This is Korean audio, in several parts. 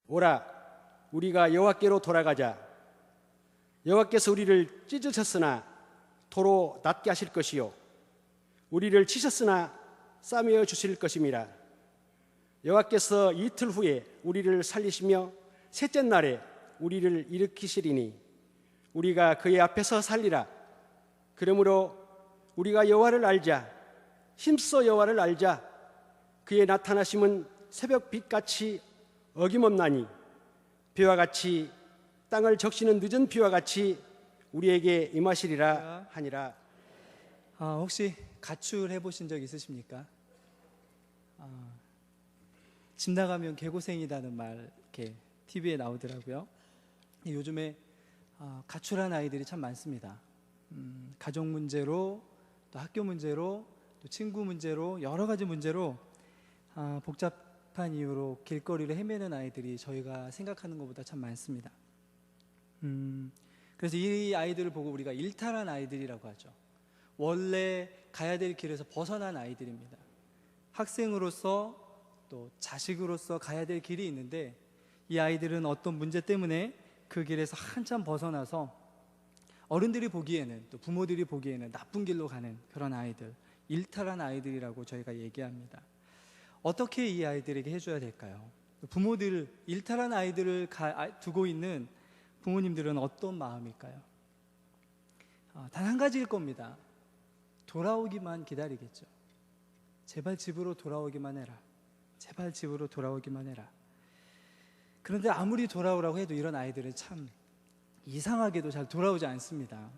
오라, 우리가 여호와께로 돌아가자. 여호와께서 우리를 찢으셨으나 도로 낫게 하실 것이요 우리를 치셨으나 싸매어 주실 것임이라. 여호와께서 이틀 후에 우리를 살리시며 셋째 날에 우리를 일으키시리니 우리가 그의 앞에서 살리라. 그러므로 우리가 여호와를 알자. 힘써 여호와를 알자. 그의 나타나심은 새벽 빛같이 어김없나니 비와 같이 땅을 적시는 늦은 비와 같이 우리에게 임하시리라 하니라. 혹시 가출해 보신 적 있으십니까? 집 나가면 개고생이라는 말 이렇게 TV에 나오더라고요. 요즘에 가출한 아이들이 참 많습니다. 가족 문제로, 또 학교 문제로, 또 친구 문제로, 여러 가지 문제로 복잡한 이유로 길거리를 헤매는 아이들이 저희가 생각하는 것보다 참 많습니다. 그래서 이 아이들을 보고 우리가 일탈한 아이들이라고 하죠. 원래 가야 될 길에서 벗어난 아이들입니다. 학생으로서 또 자식으로서 가야 될 길이 있는데 이 아이들은 어떤 문제 때문에 그 길에서 한참 벗어나서 어른들이 보기에는, 또 부모들이 보기에는 나쁜 길로 가는 그런 아이들, 일탈한 아이들이라고 저희가 얘기합니다. 어떻게 이 아이들에게 해줘야 될까요? 부모들, 일탈한 아이들을 두고 있는 부모님들은 어떤 마음일까요? 단 한 가지일 겁니다. 돌아오기만 기다리겠죠. 제발 집으로 돌아오기만 해라. 제발 집으로 돌아오기만 해라. 그런데 아무리 돌아오라고 해도 이런 아이들은 참 이상하게도 잘 돌아오지 않습니다.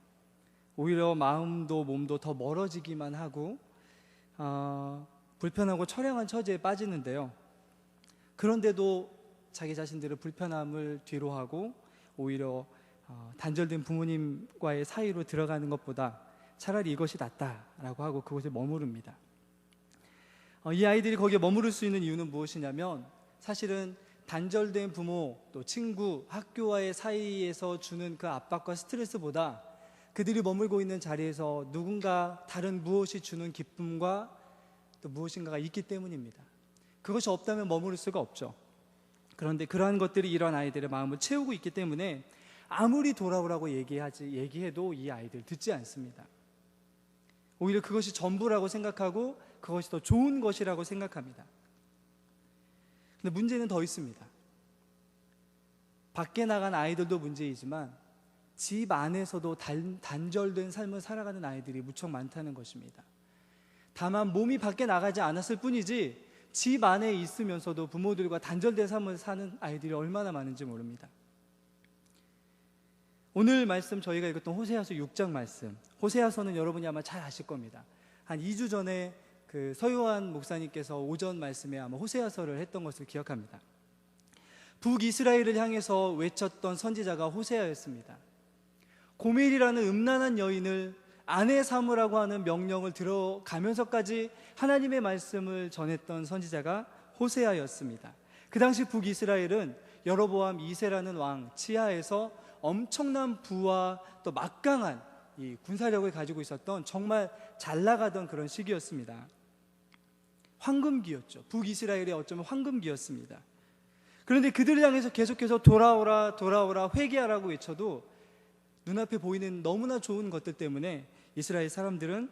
오히려 마음도 몸도 더 멀어지기만 하고 불편하고 처량한 처지에 빠지는데요. 그런데도 자기 자신들의 불편함을 뒤로하고 오히려 단절된 부모님과의 사이로 들어가는 것보다 차라리 이것이 낫다라고 하고 그곳에 머무릅니다. 이 아이들이 거기에 머무를 수 있는 이유는 무엇이냐면 사실은 단절된 부모, 또 친구, 학교와의 사이에서 주는 그 압박과 스트레스보다 그들이 머물고 있는 자리에서 누군가 다른 무엇이 주는 기쁨과 또 무엇인가가 있기 때문입니다. 그것이 없다면 머무를 수가 없죠. 그런데 그러한 것들이 이런 아이들의 마음을 채우고 있기 때문에 아무리 돌아오라고 얘기해도 이 아이들 듣지 않습니다. 오히려 그것이 전부라고 생각하고 그것이 더 좋은 것이라고 생각합니다. 근데 문제는 더 있습니다. 밖에 나간 아이들도 문제이지만 집 안에서도 단절된 삶을 살아가는 아이들이 무척 많다는 것입니다. 다만 몸이 밖에 나가지 않았을 뿐이지 집 안에 있으면서도 부모들과 단절된 삶을 사는 아이들이 얼마나 많은지 모릅니다. 오늘 말씀 저희가 읽었던 호세아서 6장 말씀, 호세아서는 여러분이 아마 잘 아실 겁니다. 한 2주 전에 그 서요한 목사님께서 오전 말씀에 아마 호세아서를 했던 것을 기억합니다. 북이스라엘을 향해서 외쳤던 선지자가 호세아였습니다. 고멜이라는 음란한 여인을 아내 삼으라고 하는 명령을 들어가면서까지 하나님의 말씀을 전했던 선지자가 호세아였습니다. 그 당시 북이스라엘은 여로보암 2세라는 왕 치하에서 엄청난 부와 또 막강한 이 군사력을 가지고 있었던 정말 잘 나가던 그런 시기였습니다. 황금기였죠. 북이스라엘의 어쩌면 황금기였습니다. 그런데 그들을 향해서 계속해서 돌아오라 돌아오라 회개하라고 외쳐도 눈앞에 보이는 너무나 좋은 것들 때문에 이스라엘 사람들은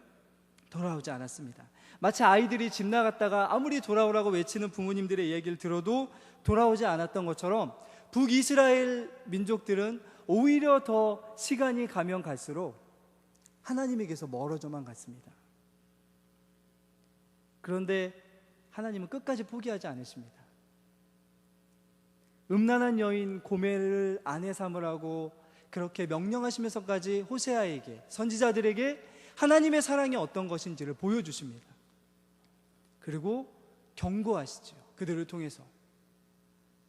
돌아오지 않았습니다. 마치 아이들이 집 나갔다가 아무리 돌아오라고 외치는 부모님들의 얘기를 들어도 돌아오지 않았던 것처럼 북이스라엘 민족들은 오히려 더 시간이 가면 갈수록 하나님에게서 멀어져만 갔습니다. 그런데 하나님은 끝까지 포기하지 않으십니다. 음란한 여인 고멜을 아내 삼으라고 그렇게 명령하시면서까지 호세아에게, 선지자들에게 하나님의 사랑이 어떤 것인지를 보여주십니다. 그리고 경고하시죠. 그들을 통해서.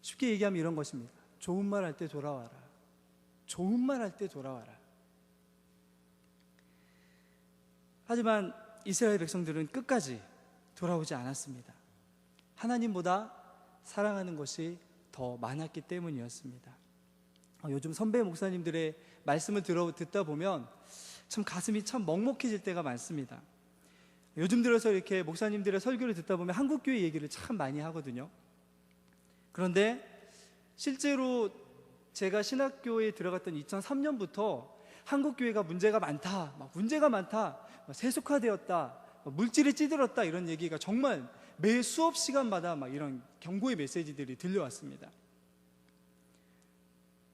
쉽게 얘기하면 이런 것입니다. 좋은 말 할 때 돌아와라. 좋은 말 할 때 돌아와라. 하지만 이스라엘 백성들은 끝까지 돌아오지 않았습니다. 하나님보다 사랑하는 것이 더 많았기 때문이었습니다. 요즘 선배 목사님들의 말씀을 듣다 보면 참 가슴이 참 먹먹해질 때가 많습니다. 요즘 들어서 이렇게 목사님들의 설교를 듣다 보면 한국교회 얘기를 참 많이 하거든요. 그런데 실제로 제가 신학교에 들어갔던 2003년부터 한국 교회가 문제가 많다, 세속화되었다, 물질이 찌들었다, 이런 얘기가 정말 매 수업 시간마다 이런 경고의 메시지들이 들려왔습니다.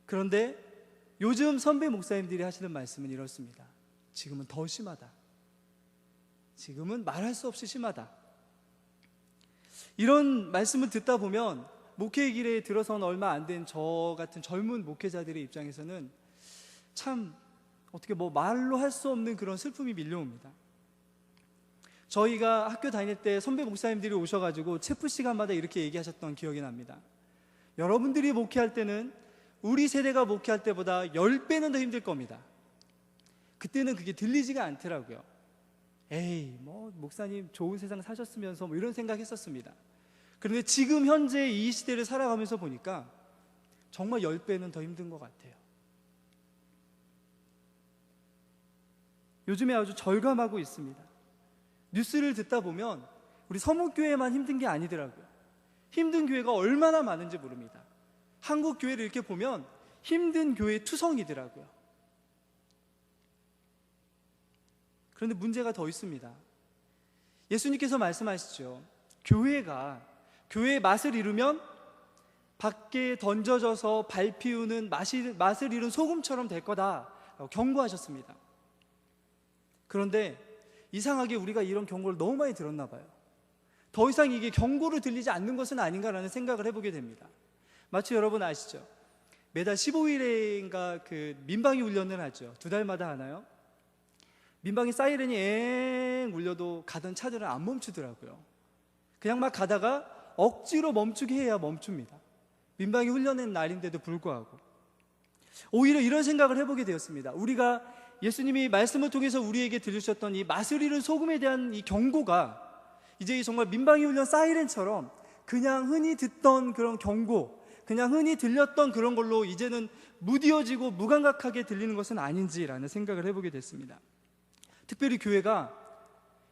그런데 요즘 선배 목사님들이 하시는 말씀은 이렇습니다. 지금은 더 심하다. 지금은 말할 수 없이 심하다. 이런 말씀을 듣다 보면 목회의 길에 들어선 얼마 안 된 저 같은 젊은 목회자들의 입장에서는 참 어떻게 말로 할 수 없는 그런 슬픔이 밀려옵니다. 저희가 학교 다닐 때 선배 목사님들이 오셔가지고 체프 시간마다 이렇게 얘기하셨던 기억이 납니다. 여러분들이 목회할 때는 우리 세대가 목회할 때보다 10배는 더 힘들 겁니다. 그때는 그게 들리지가 않더라고요. 에이, 목사님 좋은 세상 사셨으면서 이런 생각했었습니다. 그런데 지금 현재 이 시대를 살아가면서 보니까 정말 10배는 더 힘든 것 같아요. 요즘에 아주 절감하고 있습니다. 뉴스를 듣다 보면 우리 서문교회만 힘든 게 아니더라고요. 힘든 교회가 얼마나 많은지 모릅니다. 한국 교회를 이렇게 보면 힘든 교회 투성이더라고요. 그런데 문제가 더 있습니다. 예수님께서 말씀하시죠. 교회의 맛을 잃으면 밖에 던져져서 밟히우는 맛을 잃은 소금처럼 될 거다라고 경고하셨습니다. 그런데 이상하게 우리가 이런 경고를 너무 많이 들었나 봐요. 더 이상 이게 경고로 들리지 않는 것은 아닌가라는 생각을 해보게 됩니다. 마치 여러분 아시죠? 매달 15일인가 그 민방위 훈련을 하죠. 2달마다 하나요? 민방위 사이렌이 엥 울려도 가던 차들은 안 멈추더라고요. 그냥 막 가다가 억지로 멈추게 해야 멈춥니다. 민방위 훈련의 날인데도 불구하고 오히려 이런 생각을 해보게 되었습니다. 우리가 예수님이 말씀을 통해서 우리에게 들으셨던 이 맛을 잃은 소금에 대한 이 경고가 이제 정말 민방위 훈련 사이렌처럼 그냥 흔히 듣던 그런 경고, 그냥 흔히 들렸던 그런 걸로 이제는 무디어지고 무감각하게 들리는 것은 아닌지라는 생각을 해보게 됐습니다. 특별히 교회가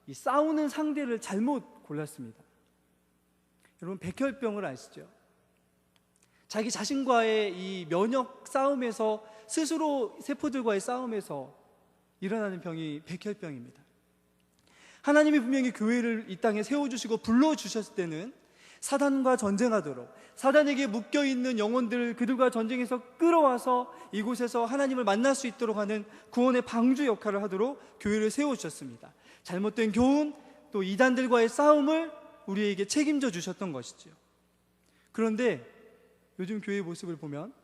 이 싸우는 상대를 잘못 골랐습니다. 여러분 백혈병을 아시죠? 자기 자신과의 이 면역 싸움에서 스스로 세포들과의 싸움에서 일어나는 병이 백혈병입니다. 하나님이 분명히 교회를 이 땅에 세워주시고 불러주셨을 때는 사단과 전쟁하도록, 사단에게 묶여있는 영혼들을 그들과 전쟁에서 끌어와서 이곳에서 하나님을 만날 수 있도록 하는 구원의 방주 역할을 하도록 교회를 세워주셨습니다. 잘못된 교훈, 또 이단들과의 싸움을 우리에게 책임져 주셨던 것이죠. 그런데 요즘 교회의 모습을 보면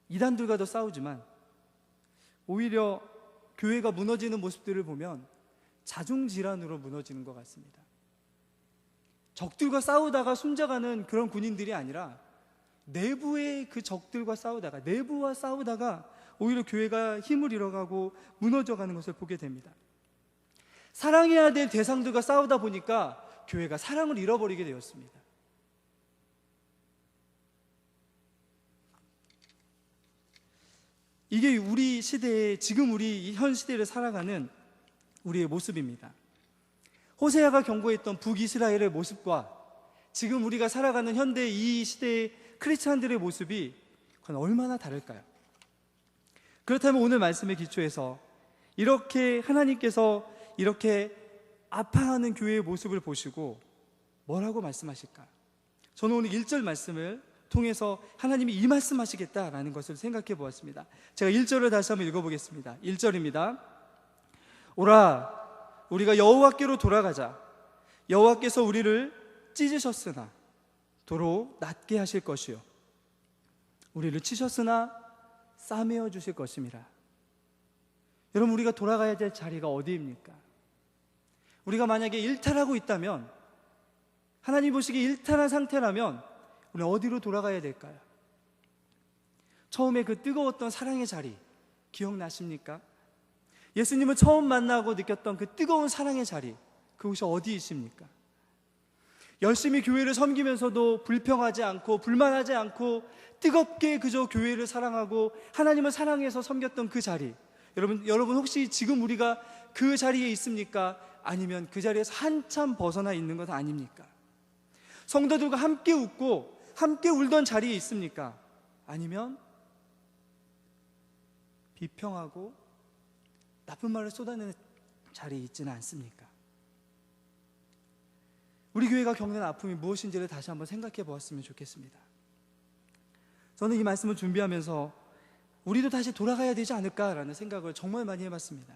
이단들과도 싸우지만 오히려 교회가 무너지는 모습들을 보면 자중질환으로 무너지는 것 같습니다. 적들과 싸우다가 숨져가는 그런 군인들이 아니라 내부의 그 적들과 싸우다가, 내부와 싸우다가 오히려 교회가 힘을 잃어가고 무너져가는 것을 보게 됩니다. 사랑해야 될 대상들과 싸우다 보니까 교회가 사랑을 잃어버리게 되었습니다. 이게 우리 시대에, 지금 우리 현 시대를 살아가는 우리의 모습입니다. 호세아가 경고했던 북이스라엘의 모습과 지금 우리가 살아가는 현대 이 시대의 크리스찬들의 모습이 그건 얼마나 다를까요? 그렇다면 오늘 말씀에 기초해서 이렇게 하나님께서 이렇게 아파하는 교회의 모습을 보시고 뭐라고 말씀하실까? 저는 오늘 1절 말씀을 통해서 하나님이 이 말씀하시겠다라는 것을 생각해 보았습니다. 제가 1절을 다시 한번 읽어보겠습니다. 1절입니다. 오라 우리가 여호와께로 돌아가자. 여호와께서 우리를 찢으셨으나 도로 낫게 하실 것이요 우리를 치셨으나 싸매어 주실 것임이라. 여러분, 우리가 돌아가야 될 자리가 어디입니까? 우리가 만약에 일탈하고 있다면, 하나님 보시기에 일탈한 상태라면 우리는 어디로 돌아가야 될까요? 처음에 그 뜨거웠던 사랑의 자리 기억나십니까? 예수님을 처음 만나고 느꼈던 그 뜨거운 사랑의 자리, 그곳이 어디이십니까? 열심히 교회를 섬기면서도 불평하지 않고 불만하지 않고 뜨겁게 그저 교회를 사랑하고 하나님을 사랑해서 섬겼던 그 자리, 여러분 혹시 지금 우리가 그 자리에 있습니까? 아니면 그 자리에서 한참 벗어나 있는 것 아닙니까? 성도들과 함께 웃고 함께 울던 자리에 있습니까? 아니면 비평하고 나쁜 말을 쏟아내는 자리에 있지는 않습니까? 우리 교회가 겪는 아픔이 무엇인지를 다시 한번 생각해 보았으면 좋겠습니다. 저는 이 말씀을 준비하면서 우리도 다시 돌아가야 되지 않을까라는 생각을 정말 많이 해봤습니다.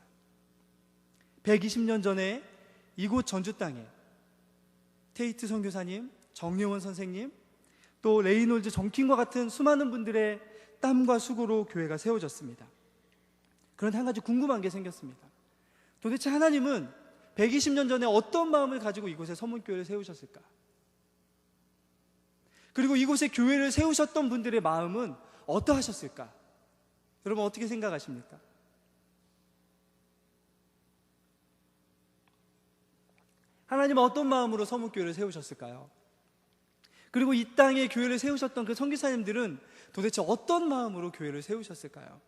120년 전에 이곳 전주 땅에 테이트 선교사님, 정예원 선생님, 또 레이놀즈 정킹과 같은 수많은 분들의 땀과 수고로 교회가 세워졌습니다. 그런데 한 가지 궁금한 게 생겼습니다. 도대체 하나님은 120년 전에 어떤 마음을 가지고 이곳에 서문교회를 세우셨을까? 그리고 이곳에 교회를 세우셨던 분들의 마음은 어떠하셨을까? 여러분 어떻게 생각하십니까? 하나님은 어떤 마음으로 서문교회를 세우셨을까요? 그리고 이 땅에 교회를 세우셨던 그 선교사님들은 도대체 어떤 마음으로 교회를 세우셨을까요?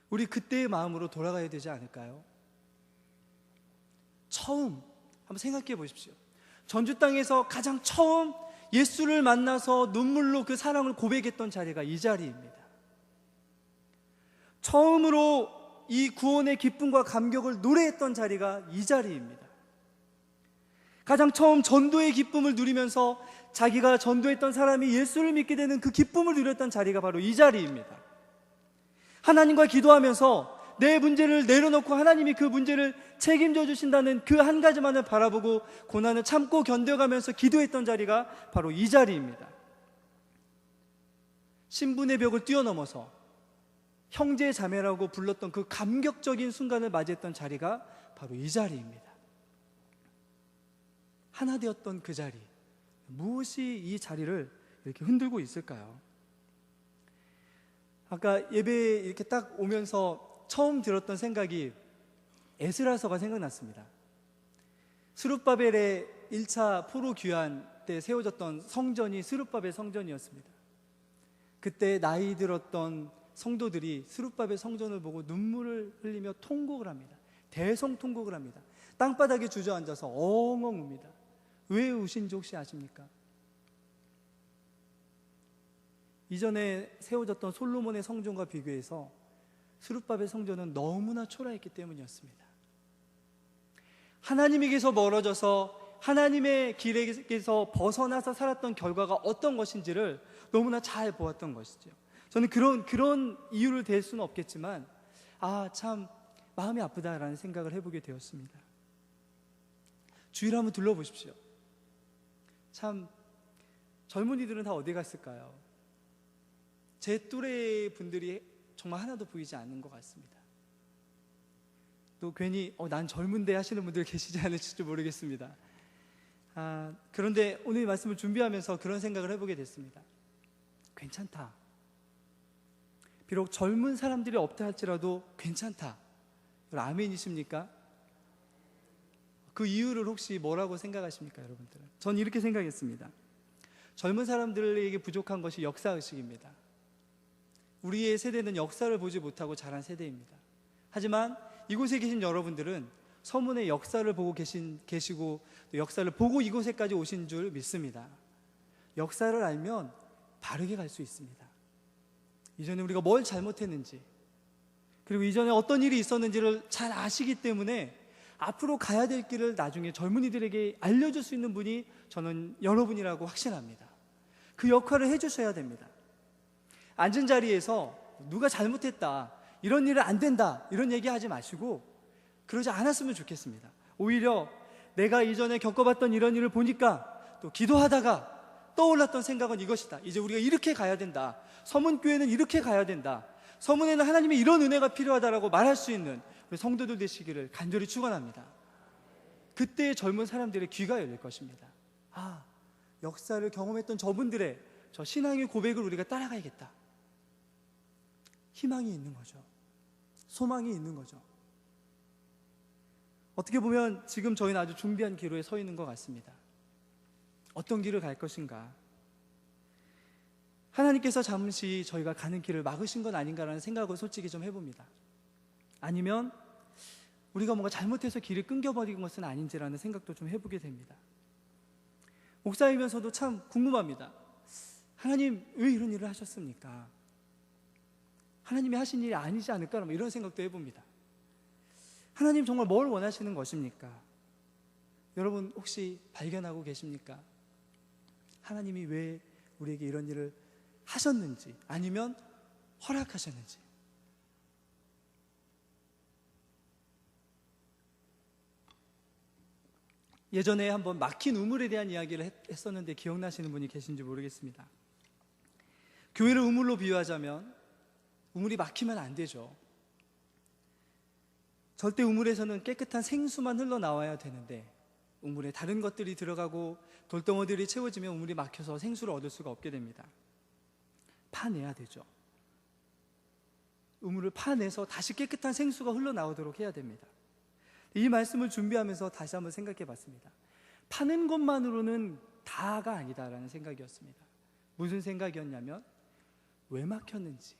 우리 그때의 마음으로 돌아가야 되지 않을까요? 처음 한번 생각해 보십시오. 전주 땅에서 가장 처음 예수를 만나서 눈물로 그 사랑을 고백했던 자리가 이 자리입니다. 처음으로 이 구원의 기쁨과 감격을 노래했던 자리가 이 자리입니다. 가장 처음 전도의 기쁨을 누리면서 자기가 전도했던 사람이 예수를 믿게 되는 그 기쁨을 누렸던 자리가 바로 이 자리입니다. 하나님과 기도하면서 내 문제를 내려놓고 하나님이 그 문제를 책임져 주신다는 그 한 가지만을 바라보고 고난을 참고 견뎌가면서 기도했던 자리가 바로 이 자리입니다. 신분의 벽을 뛰어넘어서 형제 자매라고 불렀던 그 감격적인 순간을 맞이했던 자리가 바로 이 자리입니다. 하나 되었던 그 자리, 무엇이 이 자리를 이렇게 흔들고 있을까요? 아까 예배에 이렇게 딱 오면서 처음 들었던 생각이 에스라서가 생각났습니다. 스룹바벨의 1차 포로 귀환 때 세워졌던 성전이 스룹바벨 성전이었습니다. 그때 나이 들었던 성도들이 스룹바벨 성전을 보고 눈물을 흘리며 통곡을 합니다. 대성통곡을 합니다. 땅바닥에 주저앉아서 엉엉 웁니다. 왜 우신지 혹시 아십니까? 이전에 세워졌던 솔로몬의 성전과 비교해서 스룹바벨 성전은 너무나 초라했기 때문이었습니다. 하나님에게서 멀어져서 하나님의 길에서 벗어나서 살았던 결과가 어떤 것인지를 너무나 잘 보았던 것이죠. 저는 그런 이유를 댈 수는 없겠지만 참 마음이 아프다라는 생각을 해보게 되었습니다. 주위를 한번 둘러보십시오. 참 젊은이들은 다 어디 갔을까요? 제 또래 분들이 정말 하나도 보이지 않는 것 같습니다. 또 괜히 난 젊은데 하시는 분들 계시지 않으실지 모르겠습니다. 그런데 오늘 말씀을 준비하면서 그런 생각을 해보게 됐습니다. 괜찮다. 비록 젊은 사람들이 없다 할지라도 괜찮다. 아멘이십니까? 그 이유를 혹시 뭐라고 생각하십니까, 여러분들은? 전 이렇게 생각했습니다. 젊은 사람들에게 부족한 것이 역사의식입니다. 우리의 세대는 역사를 보지 못하고 자란 세대입니다. 하지만 이곳에 계신 여러분들은 서문의 역사를 보고 계시고 또 역사를 보고 이곳에까지 오신 줄 믿습니다. 역사를 알면 바르게 갈 수 있습니다. 이전에 우리가 뭘 잘못했는지, 그리고 이전에 어떤 일이 있었는지를 잘 아시기 때문에 앞으로 가야 될 길을 나중에 젊은이들에게 알려줄 수 있는 분이 저는 여러분이라고 확신합니다. 그 역할을 해주셔야 됩니다. 앉은 자리에서 누가 잘못했다, 이런 일은 안 된다, 이런 얘기하지 마시고 그러지 않았으면 좋겠습니다. 오히려 내가 이전에 겪어봤던 이런 일을 보니까 또 기도하다가 떠올랐던 생각은 이것이다. 이제 우리가 이렇게 가야 된다. 서문교회는 이렇게 가야 된다. 서문에는 하나님의 이런 은혜가 필요하다라고 말할 수 있는 우리 성도들 되시기를 간절히 축원합니다. 그때 젊은 사람들의 귀가 열릴 것입니다. 역사를 경험했던 저분들의 저 신앙의 고백을 우리가 따라가야겠다. 희망이 있는 거죠. 소망이 있는 거죠. 어떻게 보면 지금 저희는 아주 중대한 기로에 서 있는 것 같습니다. 어떤 길을 갈 것인가? 하나님께서 잠시 저희가 가는 길을 막으신 건 아닌가라는 생각을 솔직히 좀 해봅니다. 아니면 우리가 뭔가 잘못해서 길을 끊겨버린 것은 아닌지라는 생각도 좀 해보게 됩니다. 목사이면서도 참 궁금합니다. 하나님 왜 이런 일을 하셨습니까? 하나님이 하신 일이 아니지 않을까? 이런 생각도 해봅니다. 하나님 정말 뭘 원하시는 것입니까? 여러분 혹시 발견하고 계십니까? 하나님이 왜 우리에게 이런 일을 하셨는지, 아니면 허락하셨는지. 예전에 한번 막힌 우물에 대한 이야기를 했었는데 기억나시는 분이 계신지 모르겠습니다. 교회를 우물로 비유하자면 우물이 막히면 안 되죠. 절대 우물에서는 깨끗한 생수만 흘러나와야 되는데 우물에 다른 것들이 들어가고 돌덩어들이 채워지면 우물이 막혀서 생수를 얻을 수가 없게 됩니다. 파내야 되죠. 우물을 파내서 다시 깨끗한 생수가 흘러나오도록 해야 됩니다. 이 말씀을 준비하면서 다시 한번 생각해 봤습니다. 파는 것만으로는 다가 아니다라는 생각이었습니다. 무슨 생각이었냐면 왜 막혔는지,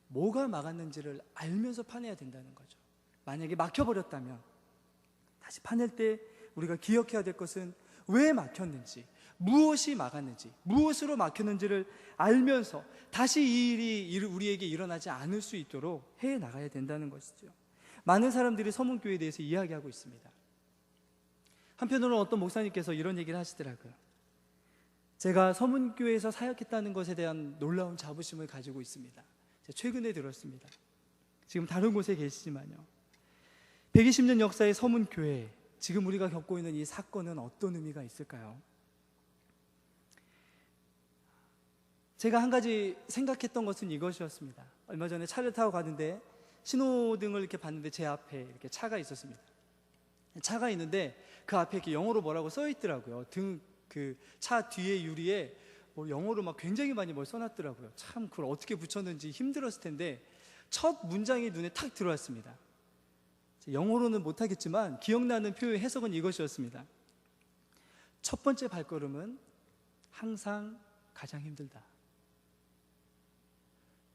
뭐가 막았는지를 알면서 파내야 된다는 거죠. 만약에 막혀버렸다면 다시 파낼 때 우리가 기억해야 될 것은 왜 막혔는지, 무엇이 막았는지, 무엇으로 막혔는지를 알면서 다시 이 일이 우리에게 일어나지 않을 수 있도록 해 나가야 된다는 것이죠. 많은 사람들이 서문교회에 대해서 이야기하고 있습니다. 한편으로는 어떤 목사님께서 이런 얘기를 하시더라고요. 제가 서문교회에서 사역했다는 것에 대한 놀라운 자부심을 가지고 있습니다. 제가 최근에 들었습니다. 지금 다른 곳에 계시지만요, 120년 역사의 서문교회, 지금 우리가 겪고 있는 이 사건은 어떤 의미가 있을까요? 제가 한 가지 생각했던 것은 이것이었습니다. 얼마 전에 차를 타고 가는데 신호등을 이렇게 봤는데 제 앞에 이렇게 차가 있었습니다. 차가 있는데 그 앞에 이렇게 영어로 뭐라고 써 있더라고요. 그 차 뒤에 유리에 뭐 영어로 막 굉장히 많이 뭘 써놨더라고요. 참 그걸 어떻게 붙였는지 힘들었을 텐데 첫 문장이 눈에 탁 들어왔습니다. 영어로는 못하겠지만 기억나는 표현 해석은 이것이었습니다. 첫 번째 발걸음은 항상 가장 힘들다.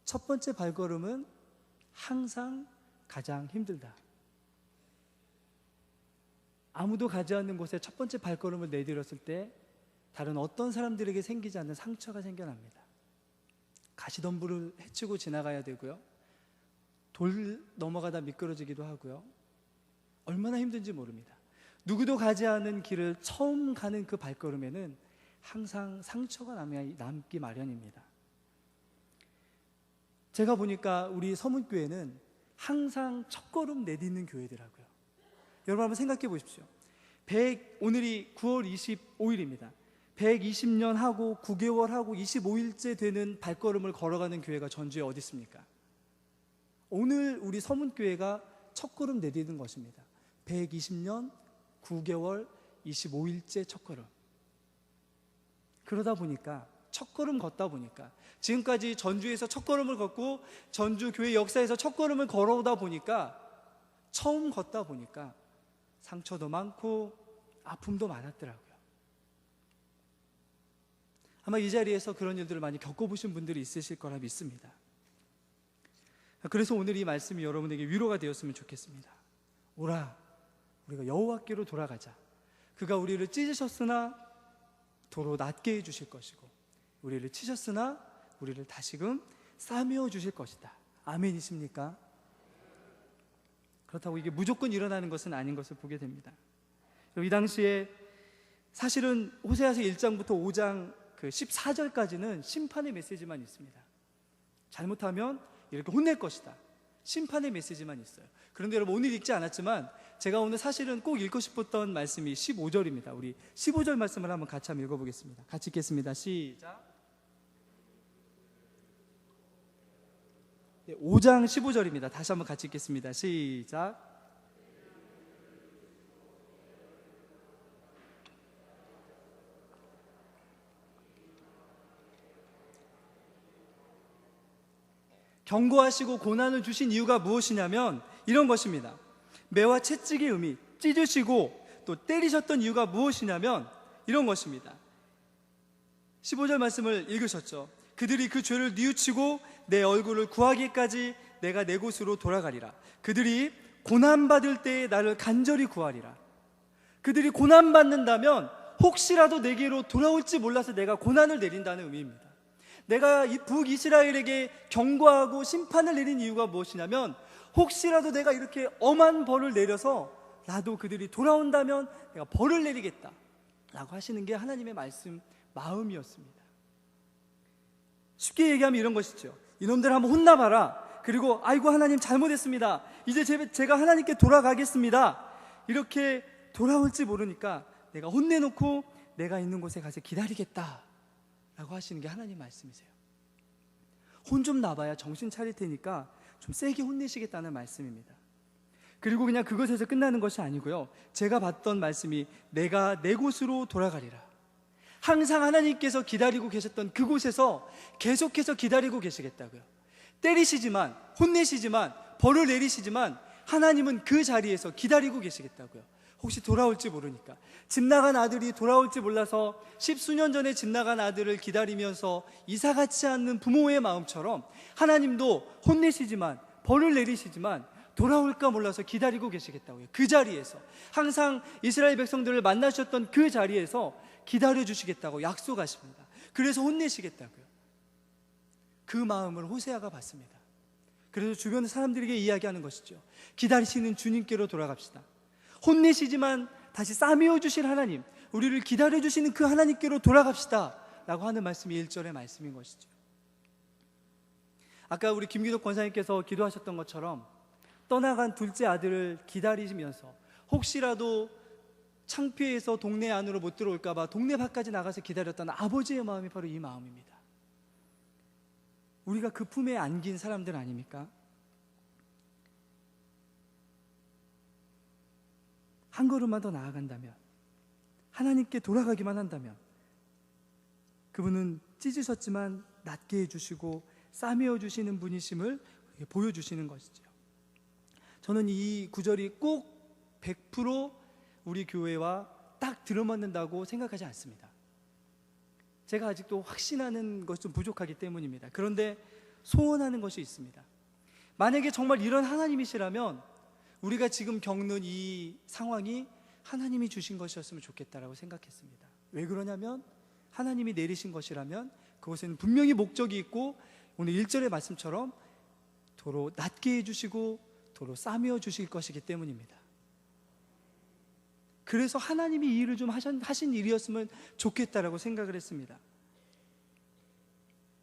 첫 번째 발걸음은 항상 가장 힘들다. 아무도 가지 않는 곳에 첫 번째 발걸음을 내디뎠을 때 다른 어떤 사람들에게 생기지 않는 상처가 생겨납니다. 가시덤불을 헤치고 지나가야 되고요, 돌 넘어가다 미끄러지기도 하고요, 얼마나 힘든지 모릅니다. 누구도 가지 않은 길을 처음 가는 그 발걸음에는 항상 상처가 남기 마련입니다. 제가 보니까 우리 서문교회는 항상 첫걸음 내딛는 교회더라고요. 여러분 한번 생각해 보십시오. 오늘이 9월 25일입니다. 120년 하고 9개월 하고 25일째 되는 발걸음을 걸어가는 교회가 전주에 어디 있습니까? 오늘 우리 서문교회가 첫걸음 내딛는 것입니다. 120년 9개월 25일째 첫걸음. 그러다 보니까, 첫걸음 걷다 보니까, 지금까지 전주에서 첫걸음을 걷고 전주 교회 역사에서 첫걸음을 걸어오다 보니까, 처음 걷다 보니까 상처도 많고 아픔도 많았더라고요. 아마 이 자리에서 그런 일들을 많이 겪어보신 분들이 있으실 거라 믿습니다. 그래서 오늘 이 말씀이 여러분에게 위로가 되었으면 좋겠습니다. 오라, 우리가 여호와께로 돌아가자. 그가 우리를 찢으셨으나 도로 낫게 해주실 것이고, 우리를 치셨으나 우리를 다시금 싸매어 주실 것이다. 아멘이십니까? 그렇다고 이게 무조건 일어나는 것은 아닌 것을 보게 됩니다. 이 당시에 사실은 호세아서 1장부터 5장 그 14절까지는 심판의 메시지만 있습니다. 잘못하면 이렇게 혼낼 것이다. 심판의 메시지만 있어요. 그런데 여러분, 오늘 읽지 않았지만 제가 오늘 사실은 꼭 읽고 싶었던 말씀이 15절입니다. 우리 15절 말씀을 한번 같이 한번 읽어보겠습니다. 같이 읽겠습니다. 시작. 5장 15절입니다. 다시 한번 같이 읽겠습니다. 시작. 경고하시고 고난을 주신 이유가 무엇이냐면 이런 것입니다. 매와 채찍의 의미, 찢으시고 또 때리셨던 이유가 무엇이냐면 이런 것입니다. 15절 말씀을 읽으셨죠. 그들이 그 죄를 뉘우치고 내 얼굴을 구하기까지 내가 내 곳으로 돌아가리라. 그들이 고난받을 때에 나를 간절히 구하리라. 그들이 고난받는다면 혹시라도 내게로 돌아올지 몰라서 내가 고난을 내린다는 의미입니다. 내가 이 북이스라엘에게 경고하고 심판을 내린 이유가 무엇이냐면, 혹시라도 내가 이렇게 엄한 벌을 내려서 나도 그들이 돌아온다면 내가 벌을 내리겠다 라고 하시는 게 하나님의 말씀 마음이었습니다. 쉽게 얘기하면 이런 것이죠. 이놈들 한번 혼나봐라. 그리고 아이고 하나님 잘못했습니다. 이제 제가 하나님께 돌아가겠습니다. 이렇게 돌아올지 모르니까 내가 혼내놓고 내가 있는 곳에 가서 기다리겠다 라고 하시는 게 하나님 말씀이세요. 혼 좀 나봐야 정신 차릴 테니까 좀 세게 혼내시겠다는 말씀입니다. 그리고 그냥 그것에서 끝나는 것이 아니고요, 제가 봤던 말씀이 내가 내 곳으로 돌아가리라. 항상 하나님께서 기다리고 계셨던 그곳에서 계속해서 기다리고 계시겠다고요. 때리시지만, 혼내시지만, 벌을 내리시지만 하나님은 그 자리에서 기다리고 계시겠다고요. 혹시 돌아올지 모르니까. 집 나간 아들이 돌아올지 몰라서 10수년 전에 집 나간 아들을 기다리면서 이사같지 않는 부모의 마음처럼 하나님도 혼내시지만, 벌을 내리시지만 돌아올까 몰라서 기다리고 계시겠다고요. 그 자리에서, 항상 이스라엘 백성들을 만나셨던 그 자리에서 기다려주시겠다고 약속하십니다. 그래서 혼내시겠다고요. 그 마음을 호세아가 받습니다. 그래서 주변 사람들에게 이야기하는 것이죠. 기다리시는 주님께로 돌아갑시다. 혼내시지만 다시 싸매어 주실 하나님, 우리를 기다려주시는 그 하나님께로 돌아갑시다 라고 하는 말씀이 1절의 말씀인 것이죠. 아까 우리 김기덕 권사님께서 기도하셨던 것처럼 떠나간 둘째 아들을 기다리시면서 혹시라도 창피해서 동네 안으로 못 들어올까봐 동네 밖까지 나가서 기다렸던 아버지의 마음이 바로 이 마음입니다. 우리가 그 품에 안긴 사람들 아닙니까? 한 걸음만 더 나아간다면, 하나님께 돌아가기만 한다면 그분은 찢으셨지만 낫게 해주시고 싸매어 주시는 분이심을 보여주시는 것이죠. 저는 이 구절이 꼭 100% 우리 교회와 딱 들어맞는다고 생각하지 않습니다. 제가 아직도 확신하는 것이 좀 부족하기 때문입니다. 그런데 소원하는 것이 있습니다. 만약에 정말 이런 하나님이시라면 우리가 지금 겪는 이 상황이 하나님이 주신 것이었으면 좋겠다라고 생각했습니다. 왜 그러냐면 하나님이 내리신 것이라면 그것에는 분명히 목적이 있고, 오늘 1절의 말씀처럼 도로 낫게 해주시고 도로 싸매어 주실 것이기 때문입니다. 그래서 하나님이 이 일을 좀 하신 일이었으면 좋겠다라고 생각을 했습니다.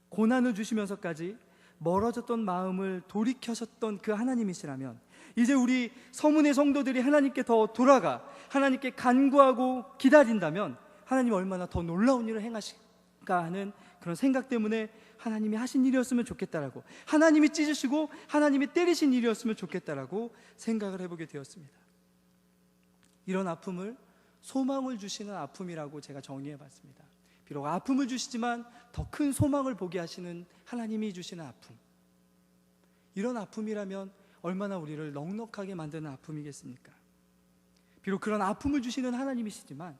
고난을 주시면서까지 멀어졌던 마음을 돌이켜셨던 그 하나님이시라면 이제 우리 서문의 성도들이 하나님께 더 돌아가 하나님께 간구하고 기다린다면 하나님이 얼마나 더 놀라운 일을 행하실까 하는 그런 생각 때문에 하나님이 하신 일이었으면 좋겠다라고, 하나님이 찢으시고 하나님이 때리신 일이었으면 좋겠다라고 생각을 해보게 되었습니다. 이런 아픔을 소망을 주시는 아픔이라고 제가 정리해봤습니다. 비록 아픔을 주시지만 더 큰 소망을 보게 하시는 하나님이 주시는 아픔, 이런 아픔이라면 얼마나 우리를 넉넉하게 만드는 아픔이겠습니까? 비록 그런 아픔을 주시는 하나님이시지만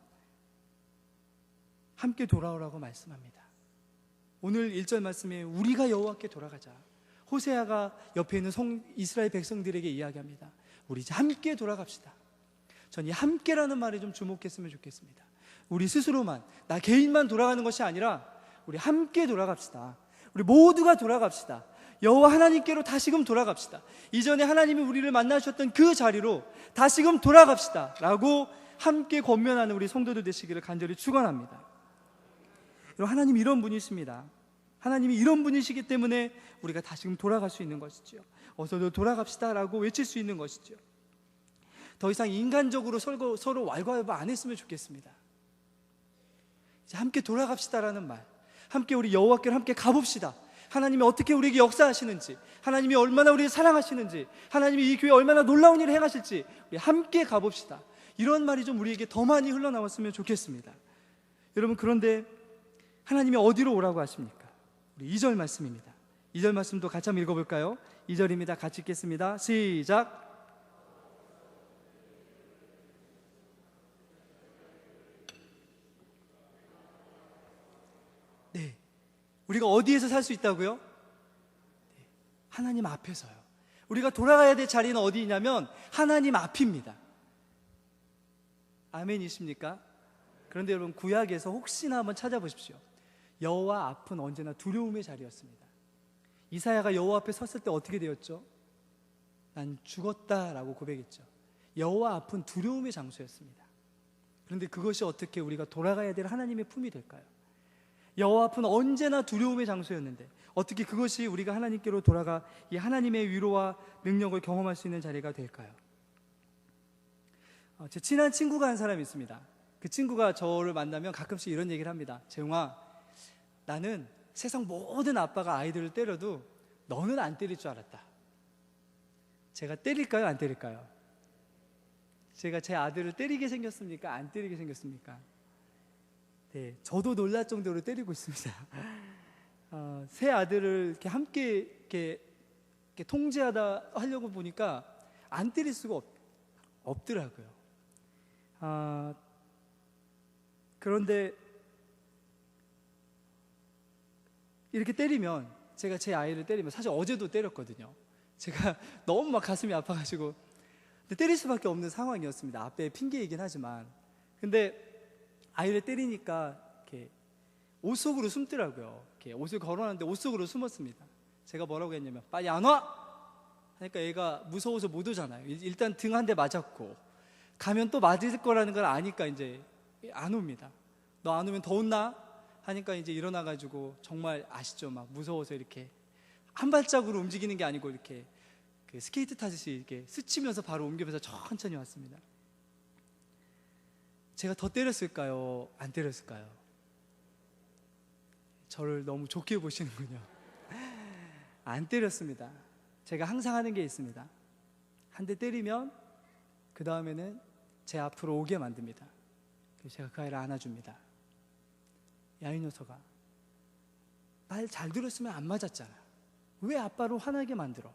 함께 돌아오라고 말씀합니다. 오늘 1절 말씀에 우리가 여호와께 돌아가자, 호세아가 옆에 있는 이스라엘 백성들에게 이야기합니다. 우리 이제 함께 돌아갑시다. 전 이 함께라는 말에 좀 주목했으면 좋겠습니다. 우리 스스로만, 나 개인만 돌아가는 것이 아니라 우리 함께 돌아갑시다. 우리 모두가 돌아갑시다. 여호와 하나님께로 다시금 돌아갑시다. 이전에 하나님이 우리를 만나셨던 그 자리로 다시금 돌아갑시다 라고 함께 권면하는 우리 성도들 되시기를 간절히 축원합니다. 하나님이 이런 분이십니다. 하나님이 이런 분이시기 때문에 우리가 다시금 돌아갈 수 있는 것이죠. 어서도 돌아갑시다 라고 외칠 수 있는 것이죠. 더 이상 인간적으로 서로 왈가왈부 안 했으면 좋겠습니다. 이제 함께 돌아갑시다라는 말, 함께 우리 여호와께로 함께 가봅시다. 하나님이 어떻게 우리에게 역사하시는지, 하나님이 얼마나 우리를 사랑하시는지, 하나님이 이 교회에 얼마나 놀라운 일을 행하실지 우리 함께 가봅시다. 이런 말이 좀 우리에게 더 많이 흘러나왔으면 좋겠습니다. 여러분, 그런데 하나님이 어디로 오라고 하십니까? 우리 2절 말씀입니다. 2절 말씀도 같이 한번 읽어볼까요? 2절입니다. 같이 읽겠습니다. 시작. 네, 우리가 어디에서 살 수 있다고요? 네, 하나님 앞에서요. 우리가 돌아가야 될 자리는 어디냐면 하나님 앞입니다. 아멘이십니까? 그런데 여러분, 구약에서 혹시나 한번 찾아보십시오. 여호와 앞은 언제나 두려움의 자리였습니다. 이사야가 여호와 앞에 섰을 때 어떻게 되었죠? 난 죽었다라고 고백했죠. 여호와 앞은 두려움의 장소였습니다. 그런데 그것이 어떻게 우리가 돌아가야 될 하나님의 품이 될까요? 여호와 앞은 언제나 두려움의 장소였는데 어떻게 그것이 우리가 하나님께로 돌아가 이 하나님의 위로와 능력을 경험할 수 있는 자리가 될까요? 제 친한 친구가 한 사람이 있습니다. 그 친구가 저를 만나면 가끔씩 이런 얘기를 합니다. 재웅아, 나는 세상 모든 아빠가 아이들을 때려도 너는 안 때릴 줄 알았다. 제가 때릴까요? 안 때릴까요? 제가 제 아들을 때리게 생겼습니까? 안 때리게 생겼습니까? 네, 저도 놀랄 정도로 때리고 있습니다. 세 아들을 이렇게 함께 이렇게 통제하다 하려고 보니까 안 때릴 수가 없더라고요. 그런데 이렇게 때리면, 제가 제 아이를 때리면, 사실 어제도 때렸거든요. 제가 너무 막 가슴이 아파가지고 근데 때릴 수밖에 없는 상황이었습니다. 앞에 핑계이긴 하지만. 근데 아이를 때리니까 이렇게 옷 속으로 숨더라고요. 이렇게 옷을 걸어놨는데 옷 속으로 숨었습니다. 제가 뭐라고 했냐면 빨리 안 와! 하니까 얘가 무서워서 못 오잖아요. 일단 등 한 대 맞았고 가면 또 맞을 거라는 걸 아니까 이제 안 옵니다. 너 안 오면 더 혼나? 하니까 이제 일어나가지고, 정말 아시죠? 막 무서워서 이렇게 한 발짝으로 움직이는 게 아니고 이렇게 그 스케이트 타듯이 이렇게 스치면서 바로 옮겨서 천천히 왔습니다. 제가 더 때렸을까요? 안 때렸을까요? 저를 너무 좋게 보시는군요. 안 때렸습니다. 제가 항상 하는 게 있습니다. 한 대 때리면 그 다음에는 제 앞으로 오게 만듭니다. 그래서 제가 그 아이를 안아줍니다. 야, 이 녀석아, 말 잘 들었으면 안 맞았잖아. 왜 아빠를 화나게 만들어?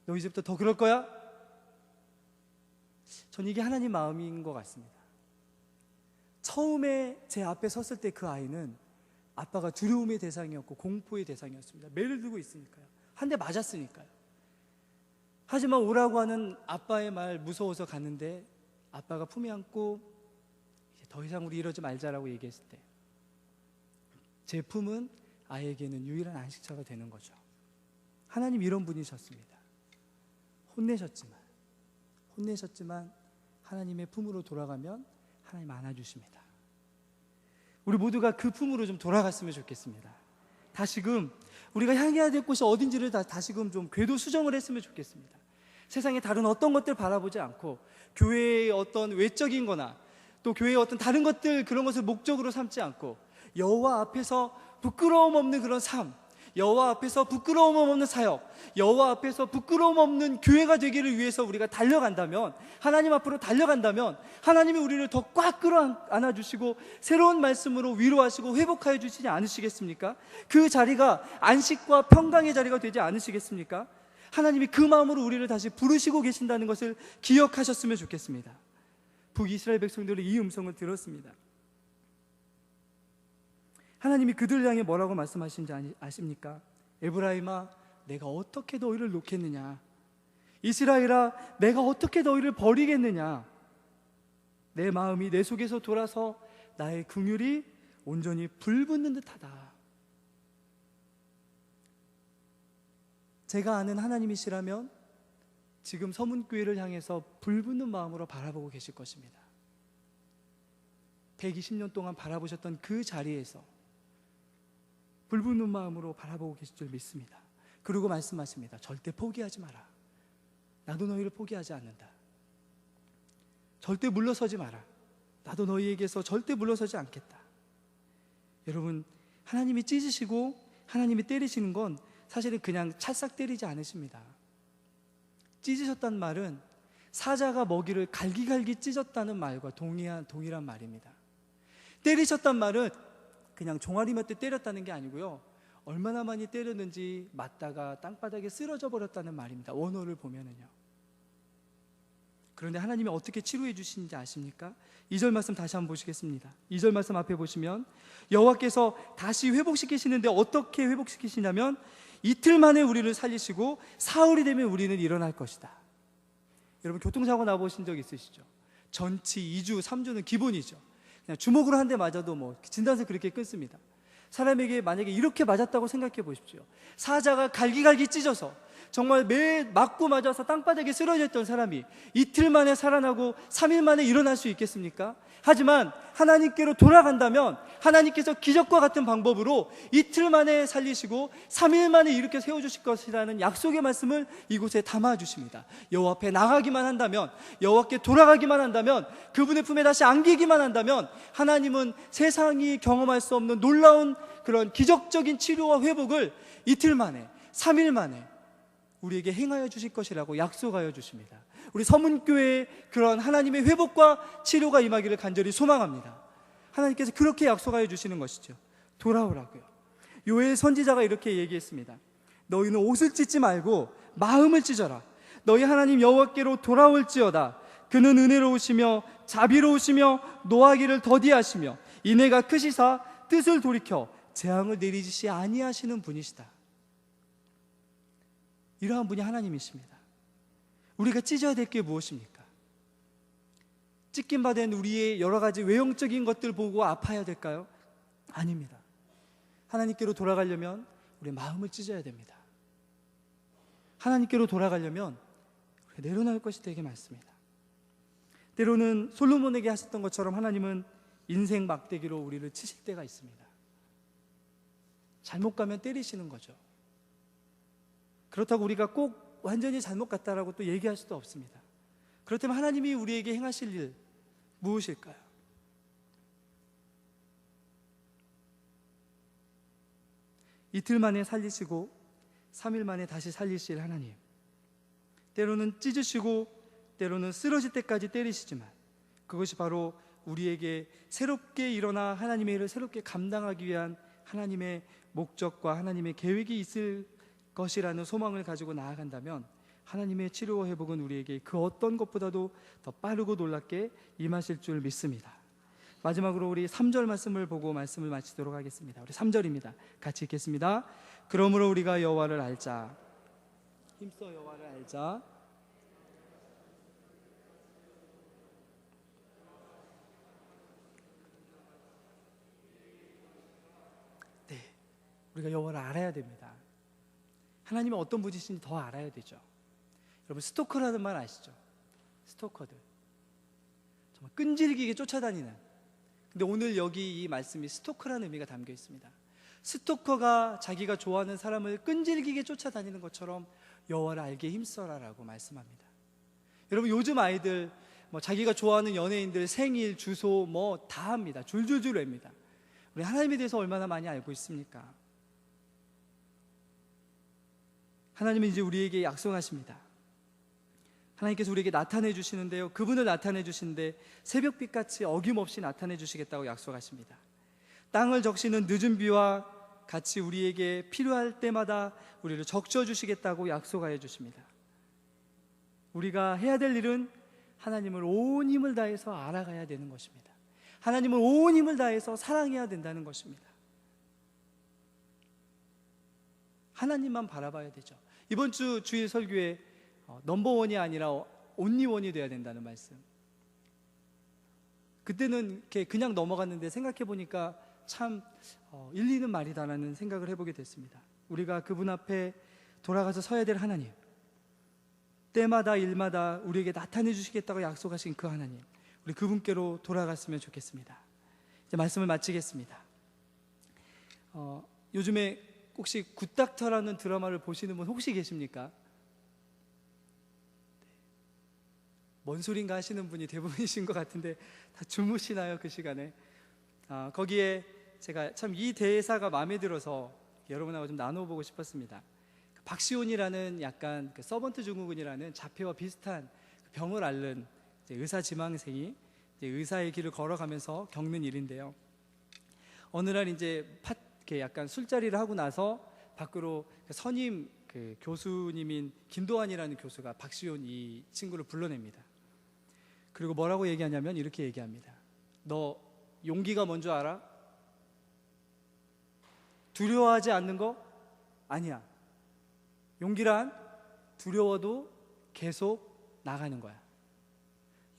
너 이제부터 더 그럴 거야? 전 이게 하나님 마음인 것 같습니다. 처음에 제 앞에 섰을 때 그 아이는 아빠가 두려움의 대상이었고 공포의 대상이었습니다. 매를 들고 있으니까요. 한 대 맞았으니까요. 하지만 오라고 하는 아빠의 말 무서워서 갔는데 아빠가 품에 안고 이제 더 이상 우리 이러지 말자라고 얘기했을 때 제 품은 아이에게는 유일한 안식처가 되는 거죠. 하나님 이런 분이셨습니다. 혼내셨지만 하나님의 품으로 돌아가면 하나님 안아주십니다. 우리 모두가 그 품으로 좀 돌아갔으면 좋겠습니다. 다시금 우리가 향해야 될 곳이 어딘지를 다시금 좀 궤도 수정을 했으면 좋겠습니다. 세상의 다른 어떤 것들 바라보지 않고 교회의 어떤 외적인 거나 또 교회의 어떤 다른 것들, 그런 것을 목적으로 삼지 않고 여호와 앞에서 부끄러움 없는 그런 삶, 여호와 앞에서 부끄러움 없는 사역, 여호와 앞에서 부끄러움 없는 교회가 되기를 위해서 우리가 달려간다면, 하나님 앞으로 달려간다면 하나님이 우리를 더 꽉 끌어안아 주시고 새로운 말씀으로 위로하시고 회복하여 주시지 않으시겠습니까? 그 자리가 안식과 평강의 자리가 되지 않으시겠습니까? 하나님이 그 마음으로 우리를 다시 부르시고 계신다는 것을 기억하셨으면 좋겠습니다. 북이스라엘 백성들은 이 음성을 들었습니다. 하나님이 그들을 향해 뭐라고 말씀하신지 아십니까? 에브라임아, 내가 어떻게 너희를 놓겠느냐? 이스라엘아, 내가 어떻게 너희를 버리겠느냐? 내 마음이 내 속에서 돌아서 나의 긍휼이 온전히 불붙는 듯하다. 제가 아는 하나님이시라면 지금 서문교회를 향해서 불붙는 마음으로 바라보고 계실 것입니다. 120년 동안 바라보셨던 그 자리에서 불붙는 마음으로 바라보고 계실 줄 믿습니다. 그리고 말씀하십니다. 절대 포기하지 마라. 나도 너희를 포기하지 않는다. 절대 물러서지 마라. 나도 너희에게서 절대 물러서지 않겠다. 여러분, 하나님이 찢으시고 하나님이 때리시는 건 사실은 그냥 찰싹 때리지 않으십니다. 찢으셨다는 말은 사자가 먹이를 갈기갈기 찢었다는 말과 동일한 말입니다. 때리셨단 말은 그냥 종아리 몇 대 때렸다는 게 아니고요, 얼마나 많이 때렸는지 맞다가 땅바닥에 쓰러져 버렸다는 말입니다. 원어를 보면은요. 그런데 하나님이 어떻게 치료해 주시는지 아십니까? 2절 말씀 다시 한번 보시겠습니다. 2절 말씀 앞에 보시면 여호와께서 다시 회복시키시는데 어떻게 회복시키시냐면 이틀 만에 우리를 살리시고 사흘이 되면 우리는 일어날 것이다. 여러분, 교통사고 나보신 적 있으시죠? 전치 2주, 3주는 기본이죠. 그냥 주먹으로 한 대 맞아도 뭐 진단서 그렇게 끊습니다. 사람에게 만약에 이렇게 맞았다고 생각해 보십시오. 사자가 갈기갈기 찢어서 정말 매 맞고 맞아서 땅바닥에 쓰러졌던 사람이 이틀 만에 살아나고 3일 만에 일어날 수 있겠습니까? 하지만 하나님께로 돌아간다면 하나님께서 기적과 같은 방법으로 이틀 만에 살리시고 3일 만에 일으켜 세워주실 것이라는 약속의 말씀을 이곳에 담아주십니다. 여호와 앞에 나가기만 한다면, 여호와께 돌아가기만 한다면, 그분의 품에 다시 안기기만 한다면 하나님은 세상이 경험할 수 없는 놀라운 그런 기적적인 치료와 회복을 이틀 만에, 3일 만에 우리에게 행하여 주실 것이라고 약속하여 주십니다. 우리 서문교회에 그런 하나님의 회복과 치료가 임하기를 간절히 소망합니다. 하나님께서 그렇게 약속하여 주시는 것이죠. 돌아오라고요. 요엘 선지자가 이렇게 얘기했습니다. 너희는 옷을 찢지 말고 마음을 찢어라. 너희 하나님 여호와께로 돌아올지어다. 그는 은혜로우시며 자비로우시며 노하기를 더디하시며 인애가 크시사 뜻을 돌이켜 재앙을 내리시지 아니하시는 분이시다. 이러한 분이 하나님이십니다. 우리가 찢어야 될 게 무엇입니까? 찢긴 바 된 우리의 여러 가지 외형적인 것들 보고 아파야 될까요? 아닙니다. 하나님께로 돌아가려면 우리 마음을 찢어야 됩니다. 하나님께로 돌아가려면 우리가 내려놓을 것이 되게 많습니다. 때로는 솔로몬에게 하셨던 것처럼 하나님은 인생 막대기로 우리를 치실 때가 있습니다. 잘못 가면 때리시는 거죠. 그렇다고 우리가 꼭 완전히 잘못 갔다라고 또 얘기할 수도 없습니다. 그렇다면 하나님이 우리에게 행하실 일 무엇일까요? 이틀 만에 살리시고 3일 만에 다시 살리실 하나님. 때로는 찢으시고 때로는 쓰러질 때까지 때리시지만 그것이 바로 우리에게 새롭게 일어나 하나님의 일을 새롭게 감당하기 위한 하나님의 목적과 하나님의 계획이 있을 것이라는 소망을 가지고 나아간다면 하나님의 치료와 회복은 우리에게 그 어떤 것보다도 더 빠르고 놀랍게 임하실 줄 믿습니다. 마지막으로 우리 3절 말씀을 보고 말씀을 마치도록 하겠습니다. 우리 3절입니다. 같이 읽겠습니다. 그러므로 우리가 여호와를 알자. 힘써 여호와를 알자. 네, 우리가 여호와를 알아야 됩니다. 하나님은 어떤 분이신지 더 알아야 되죠. 여러분 스토커라는 말 아시죠? 스토커들 정말 끈질기게 쫓아다니는. 근데 오늘 여기 이 말씀이 스토커라는 의미가 담겨 있습니다. 스토커가 자기가 좋아하는 사람을 끈질기게 쫓아다니는 것처럼 여호와를 알게 힘써라라고 말씀합니다. 여러분 요즘 아이들 뭐 자기가 좋아하는 연예인들 생일, 주소 뭐 다 합니다. 줄줄줄 외웁니다. 우리 하나님에 대해서 얼마나 많이 알고 있습니까? 하나님은 이제 우리에게 약속하십니다. 하나님께서 우리에게 나타내 주시는데요, 그분을 나타내 주시는데 새벽빛같이 어김없이 나타내 주시겠다고 약속하십니다. 땅을 적시는 늦은 비와 같이 우리에게 필요할 때마다 우리를 적셔 주시겠다고 약속하여 주십니다. 우리가 해야 될 일은 하나님을 온 힘을 다해서 알아가야 되는 것입니다. 하나님을 온 힘을 다해서 사랑해야 된다는 것입니다. 하나님만 바라봐야 되죠. 이번 주 주일 설교에 넘버원이 아니라 온리원이 돼야 된다는 말씀. 그때는 이렇게 그냥 넘어갔는데 생각해 보니까 참 일리 있는 말이다라는 생각을 해보게 됐습니다. 우리가 그분 앞에 돌아가서 서야 될 하나님, 때마다 일마다 우리에게 나타내 주시겠다고 약속하신 그 하나님, 우리 그분께로 돌아갔으면 좋겠습니다. 이제 말씀을 마치겠습니다. 요즘에 혹시 굿닥터라는 드라마를 보시는 분 혹시 계십니까? 뭔 소린가 하시는 분이 대부분이신 것 같은데 다 주무시나요 그 시간에? 거기에 제가 참 이 대사가 마음에 들어서 여러분하고 좀 나눠보고 싶었습니다. 박시온이라는 약간 그 서번트 증후군이라는 자폐와 비슷한 병을 앓는 의사 지망생이 의사의 길을 걸어가면서 겪는 일인데요. 어느 날 이제 이렇게 약간 술자리를 하고 나서 밖으로 선임 그 교수님인 김도환이라는 교수가 박시온 이 친구를 불러냅니다. 그리고 뭐라고 얘기하냐면 이렇게 얘기합니다. 너 용기가 뭔 줄 알아? 두려워하지 않는 거? 아니야. 용기란 두려워도 계속 나가는 거야.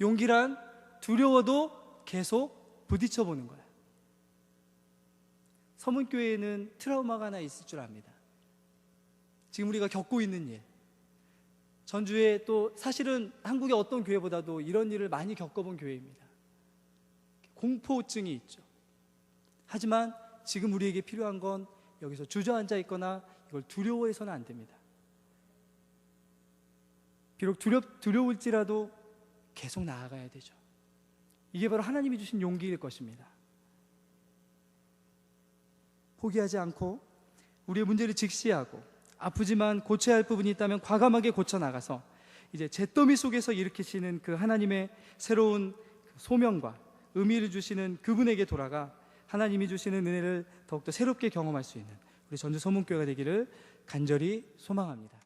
용기란 두려워도 계속 부딪혀 보는 거예요. 서문교회에는 트라우마가 하나 있을 줄 압니다. 지금 우리가 겪고 있는 일, 전주에 또 사실은 한국의 어떤 교회보다도 이런 일을 많이 겪어본 교회입니다. 공포증이 있죠. 하지만 지금 우리에게 필요한 건 여기서 주저앉아 있거나 이걸 두려워해서는 안 됩니다. 비록 두려울지라도 계속 나아가야 되죠. 이게 바로 하나님이 주신 용기일 것입니다. 포기하지 않고 우리의 문제를 직시하고 아프지만 고쳐야 할 부분이 있다면 과감하게 고쳐나가서 이제 잿더미 속에서 일으키시는 그 하나님의 새로운 소명과 의미를 주시는 그분에게 돌아가 하나님이 주시는 은혜를 더욱더 새롭게 경험할 수 있는 우리 전주 서문교회가 되기를 간절히 소망합니다.